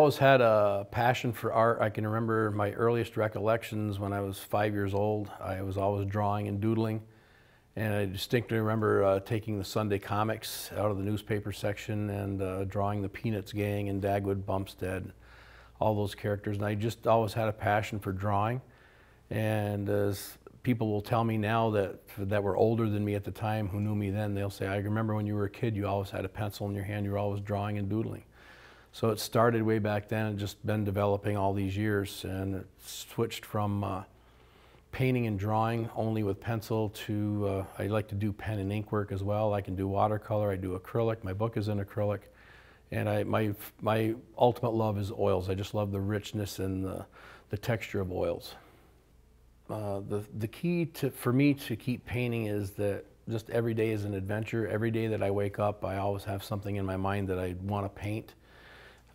always had a passion for art. I can remember my earliest recollections when I was 5 years old. I was always drawing and doodling. And I distinctly remember taking the Sunday comics out of the newspaper section and drawing the Peanuts gang and Dagwood Bumpstead, all those characters. And I just always had a passion for drawing. And as people will tell me now that were older than me at the time, who knew me then, they'll say, I remember when you were a kid, you always had a pencil in your hand, you were always drawing and doodling. So it started way back then and just been developing all these years, and it switched from painting and drawing only with pencil to, I like to do pen and ink work as well. I can do watercolor, I do acrylic, my book is in acrylic, and my ultimate love is oils. I just love the richness and the texture of oils. The key for me to keep painting is that just every day is an adventure. Every day that I wake up, I always have something in my mind that I want to paint.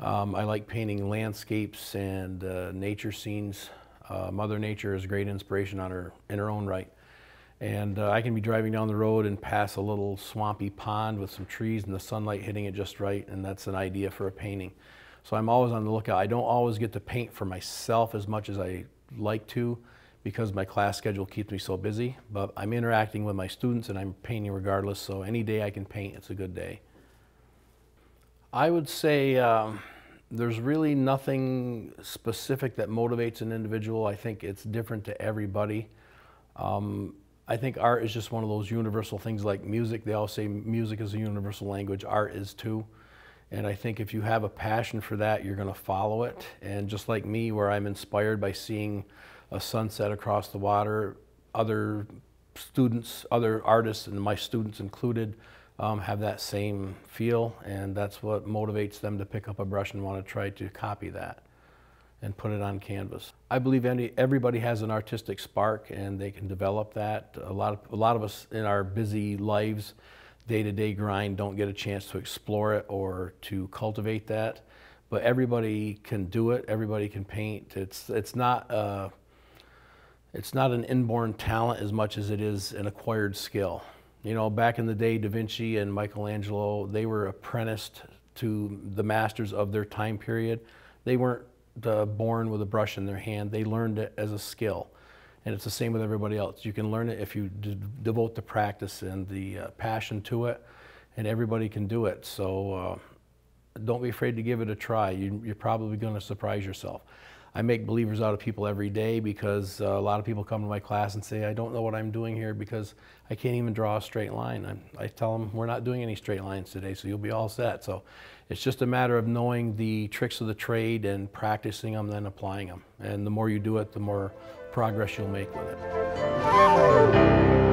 I like painting landscapes and nature scenes. Mother Nature is a great inspiration in her own right. And I can be driving down the road and pass a little swampy pond with some trees and the sunlight hitting it just right, and that's an idea for a painting. So I'm always on the lookout. I don't always get to paint for myself as much as I like to because my class schedule keeps me so busy, but I'm interacting with my students and I'm painting regardless, so any day I can paint, it's a good day. I would say there's really nothing specific that motivates an individual. I think it's different to everybody. I think art is just one of those universal things like music. They all say music is a universal language, art is too. And I think if you have a passion for that, you're gonna follow it. And just like me, where I'm inspired by seeing a sunset across the water, other students, other artists, and my students included, have that same feel, and that's what motivates them to pick up a brush and want to try to copy that and put it on canvas. I believe everybody has an artistic spark and they can develop that. A lot of us in our busy lives, day-to-day grind, don't get a chance to explore it or to cultivate that, but everybody can do it, everybody can paint. It's not an inborn talent as much as it is an acquired skill. You know, back in the day, Da Vinci and Michelangelo, they were apprenticed to the masters of their time period. They weren't born with a brush in their hand. They learned it as a skill. And it's the same with everybody else. You can learn it if you devote the practice and the passion to it, and everybody can do it. So don't be afraid to give it a try. You're probably going to surprise yourself. I make believers out of people every day because a lot of people come to my class and say, I don't know what I'm doing here because I can't even draw a straight line. I tell them, we're not doing any straight lines today, so you'll be all set. So it's just a matter of knowing the tricks of the trade and practicing them, then applying them. And the more you do it, the more progress you'll make with it.